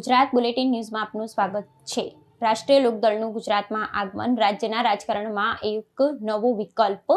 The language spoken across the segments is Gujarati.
ગુજરાત બુલેટિન ન્યૂઝમાં આપનું સ્વાગત છે। રાષ્ટ્રીય લોકદળનું ગુજરાતમાં આગમન, રાજ્યના રાજકારણમાં એક નવો વિકલ્પ,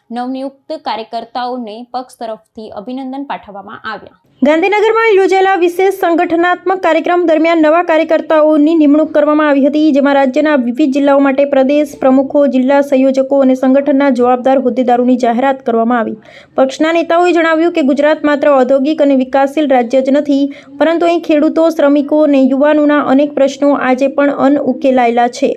નવનિયુક્ત કાર્યકર્તાઓને પક્ષ તરફથી અભિનંદન પાઠવવામાં આવ્યા। ગાંધીનગરમાં યોજાયેલા વિશેષ સંગઠનાત્મક કાર્યક્રમ દરમિયાન નવા કાર્યકર્તાઓની નિમણૂક કરવામાં આવી હતી, જેમાં રાજ્યના વિવિધ જિલ્લાઓ માટે પ્રદેશ પ્રમુખો, જિલ્લા સંયોજકો અને સંગઠનના જવાબદાર હોદ્દેદારોની જાહેરાત કરવામાં આવી। પક્ષના નેતાઓએ જણાવ્યું કે ગુજરાત માત્ર ઔદ્યોગિક અને વિકાસશીલ રાજ્ય જ નથી, પરંતુ અહીં ખેડૂતો, શ્રમિકો અને યુવાનોના અનેક પ્રશ્નો આજે પણ અનઉકેલાયેલા છે।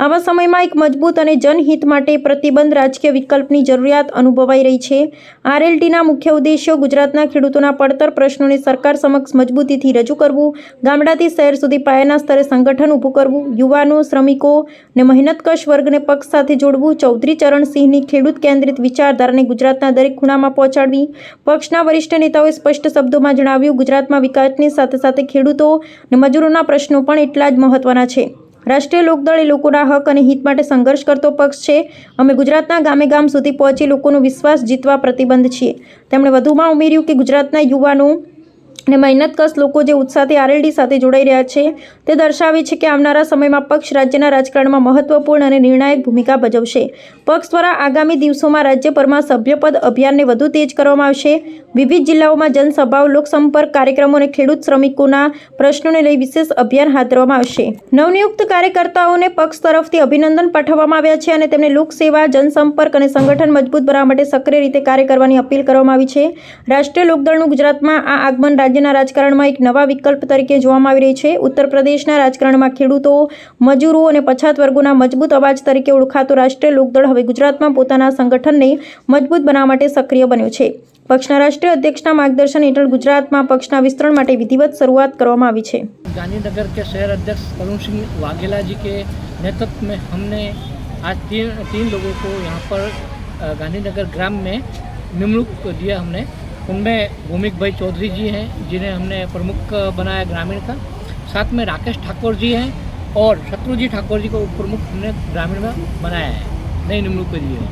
આવા સમયમાં એક મજબૂત અને જનહિત માટે પ્રતિબદ્ધ રાજકીય વિકલ્પની જરૂરિયાત અનુભવાઈ રહી છે। આરએલડીના મુખ્ય ઉદ્દેશ્યો ગુજરાતના ખેડૂતોના પડતર પ્રશ્નોને સરકાર સમક્ષ મજબૂતીથી રજૂ કરવું, ગામડાથી શહેર સુધી પાયાના સ્તરે સંગઠન ઊભું કરવું, યુવાનો, શ્રમિકો અને મહેનતકશ વર્ગને પક્ષ સાથે જોડવું, ચૌધરી ચરણસિંહની ખેડૂત કેન્દ્રિત વિચારધારાને ગુજરાતના દરેક ખૂણામાં પહોંચાડવી। પક્ષના વરિષ્ઠ નેતાઓએ સ્પષ્ટ શબ્દોમાં જણાવ્યું, ગુજરાતમાં વિકાસની સાથે સાથે ખેડૂતો અને મજૂરોના પ્રશ્નો પણ એટલા જ મહત્વના છે। રાષ્ટ્રીય લોકદળ એ લોકોના હક અને હિત માટે સંઘર્ષ કરતો પક્ષ છે। અમે ગુજરાતના ગામે ગામ સુધી પહોંચી લોકોનો વિશ્વાસ જીતવા પ્રતિબદ્ધ છીએ। તેમણે વધુમાં ઉમેર્યું કે ગુજરાતના યુવાનો અને મહેનતકશ લોકો જે ઉત્સાહથી આરએલડી સાથે જોડાઈ રહ્યા છે, તે દર્શાવે છે કે આવનારા સમયમાં પક્ષ રાજ્યના રાજકારણમાં મહત્વપૂર્ણ અને નિર્ણાયક ભૂમિકા ભજવશે। પક્ષ દ્વારા આગામી દિવસોમાં રાજ્યભરમાં સભ્યપદ અભિયાનને વધુ તેજ કરવામાં આવશે। વિવિધ જિલ્લાઓમાં જનસભાઓ, લોકસંપર્ક કાર્યક્રમો અને ખેડૂત શ્રમિકોના પ્રશ્નોને લઈ વિશેષ અભિયાન હાથ ધરવામાં આવશે। નવનિયુક્ત કાર્યકર્તાઓને પક્ષ તરફથી અભિનંદન પાઠવવામાં આવ્યા છે અને તેમને લોકસેવા, જનસંપર્ક અને સંગઠન મજબૂત બનાવવા માટે સક્રિય રીતે કાર્ય કરવાની અપીલ કરવામાં આવી છે। રાષ્ટ્રીય લોકદળનું ગુજરાતમાં આ આગમન રાજ્યના રાજકારણમાં એક નવા વિકલ્પ તરીકે જોવામાં આવી રહી છે। ઉત્તર પ્રદેશના રાજકારણમાં ખેડૂતો, મજૂરો અને પછાત વર્ગોના મજબૂત અવાજ તરીકે ઓળખાતો રાષ્ટ્રીય લોકદળ હવે ગુજરાતમાં પોતાના સંગઠનને મજબૂત બનાવવા માટે સક્રિય બન્યો છે। પક્ષના રાષ્ટ્રીય અધ્યક્ષના માર્ગદર્શન હેઠળ ગુજરાતમાં પક્ષના વિસ્તરણ માટે વિધિવત શરૂઆત કરવામાં આવી છે। गांधीनगर के शहर अध्यक्ष तरुण सिंह वाघेला जी के नेतृत्व में हमने आज तीन लोगों को यहाँ पर गांधीनगर ग्राम में निमणूक दिया। हमने उनमें भूमिक भाई चौधरी जी हैं, जिन्हें हमने प्रमुख बनाया ग्रामीण का। साथ में राकेश ठाकुर जी हैं और शत्रुजी ठाकुर जी को प्रमुख हमने ग्रामीण में बनाया है, नई निमणूक दी है।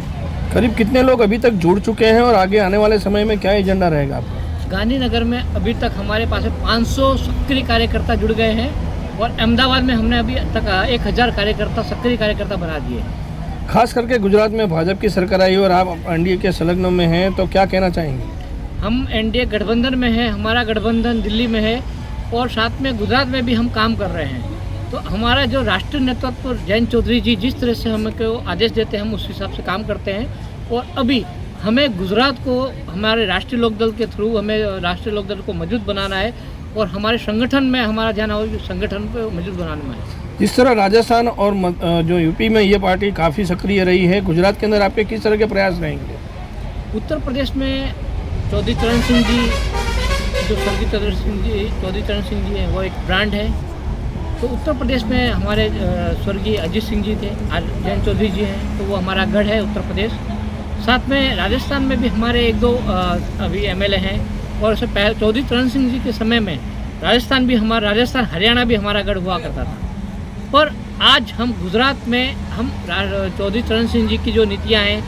करीब कितने लोग अभी तक जुड़ चुके हैं और आगे आने वाले समय में क्या एजेंडा रहेगा आपका? गांधीनगर में अभी तक हमारे पास 500 सक्रिय कार्यकर्ता जुड़ गए हैं और अहमदाबाद में हमने अभी तक 1000 कार्यकर्ता सक्रिय कार्यकर्ता बना दिए। खास करके गुजरात में भाजपा की सरकार आई और आप एनडीए के संलग्न में हैं, तो क्या कहना चाहेंगे? हम एनडीए गठबंधन में हैं, हमारा गठबंधन दिल्ली में है और साथ में गुजरात में भी हम काम कर रहे हैं। तो हमारा जो राष्ट्रीय नेतृत्व जयंत चौधरी जी जिस तरह से हमको आदेश देते हैं, हम उस हिसाब से काम करते हैं। और अभी हमें गुजरात को हमारे राष्ट्रीय लोकदल के थ्रू हमें राष्ट्रीय लोकदल को मजबूत बनाना है और हमारे संगठन में हमारा ध्यान हो संगठन को मजबूत बनाने में है। जिस तरह राजस्थान और जो यूपी में ये पार्टी काफ़ी सक्रिय रही है, गुजरात के अंदर आपके किस तरह के प्रयास रहेंगे? उत्तर प्रदेश में चौधरी चरण सिंह जी, जो स्वर्गीय चौधरी चरण सिंह जी हैं, वो एक ब्रांड है। तो उत्तर प्रदेश में हमारे स्वर्गीय अजीत सिंह जी थे, आज जयंत चौधरी जी हैं, तो वो हमारा गढ़ है उत्तर प्रदेश। साथ में राजस्थान में भी हमारे एक दो अभी एमएलए हैं और उससे पहले चौधरी चरण सिंह जी के समय में राजस्थान हरियाणा भी हमारा गढ़ हुआ करता था। पर आज हम गुजरात में हम चौधरी चरण सिंह जी की जो नीतियाँ हैं,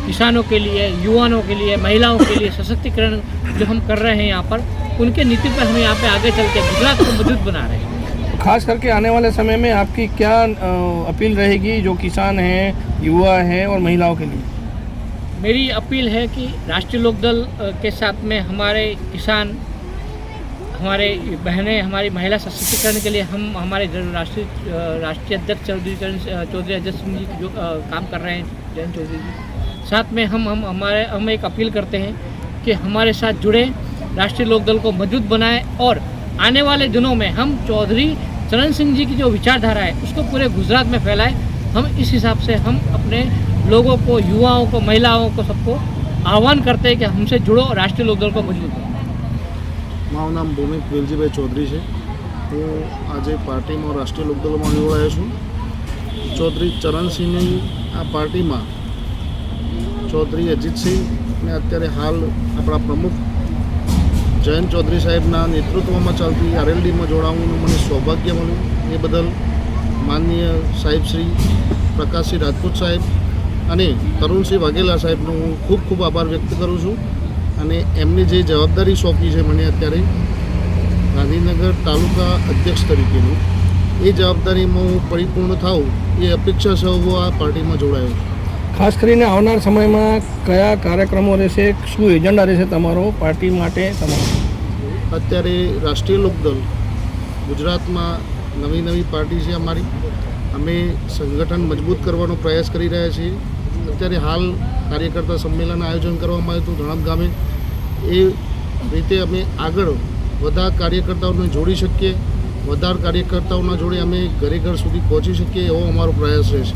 किसानों के लिए, युवाओं के लिए, महिलाओं के लिए सशक्तिकरण जो हम कर रहे हैं यहाँ पर, उनके नीति पर हम यहाँ पे आगे चल के गुजरात को मजबूत बना रहे हैं। खास करके आने वाले समय में आपकी क्या अपील रहेगी जो किसान हैं, युवा हैं और महिलाओं के लिए? मेरी अपील है कि राष्ट्रीय लोकदल के साथ में हमारे किसान, हमारे बहनें, हमारी महिला सशक्तिकरण के लिए हम हमारे राष्ट्रीय अध्यक्ष चौधरी अजय सिंह जी जो काम कर रहे हैं, जयंत चौधरी जी, साथ में हम एक अपील करते हैं कि हमारे साथ जुड़े, राष्ट्रीय लोकदल को मजबूत बनाएं और आने वाले दिनों में हम चौधरी चरण सिंह जी की जो विचारधारा है उसको पूरे गुजरात में फैलाएं। हम इस हिसाब से हम अपने लोगों को, युवाओं को, महिलाओं को, सबको आह्वान करते हैं कि हमसे जुड़ो, राष्ट्रीय लोकदल को मजबूत करो। મારું નામ ભૂમિક વેલજીભાઈ ચૌધરી છે। હું આજે પાર્ટીમાં રાષ્ટ્રીય લોકદળમાં જોડાયો છું। ચૌધરી ચરણસિંહની આ પાર્ટીમાં ચૌધરી અજીતસિંહ અને અત્યારે હાલ આપણા પ્રમુખ જયંત ચૌધરી સાહેબના નેતૃત્વમાં ચાલતી આરએલડીમાં જોડાવાનું મને સૌભાગ્ય મળ્યું। એ બદલ માનનીય સાહેબ શ્રી પ્રકાશસિંહ રાજપૂત સાહેબ અને તરુણસિંહ વાઘેલા સાહેબનો હું ખૂબ ખૂબ આભાર વ્યક્ત કરું છું। અને એમની જે જવાબદારી સોંપી છે મને અત્યારે, ગાંધીનગર તાલુકા અધ્યક્ષ તરીકેની એ જવાબદારીમાં હું પરિપૂર્ણ થાઉં એ અપેક્ષા સહ આ પાર્ટીમાં જોડાયો છું. ખાસ કરીને આવનાર સમયમાં કયા કાર્યક્રમો રહેશે, શું એજન્ડા રહેશે તમારો પાર્ટી માટે તમારો? અત્યારે રાષ્ટ્રીય લોકદળ ગુજરાતમાં નવી પાર્ટી છે અમારી. અમે સંગઠન મજબૂત કરવાનો પ્રયાસ કરી રહ્યા છીએ. અત્યારે હાલ કાર્યકર્તા સંમેલન આયોજન કરવામાં આવ્યું હતું ધણપ ગામે. એ રીતે અમે આગળ બધા કાર્યકર્તાઓને જોડી શકીએ, વધારે કાર્યકર્તાઓના જોડે અમે ઘરે ઘર સુધી પહોંચી શકીએ એવો અમારો પ્રયાસ રહેશે.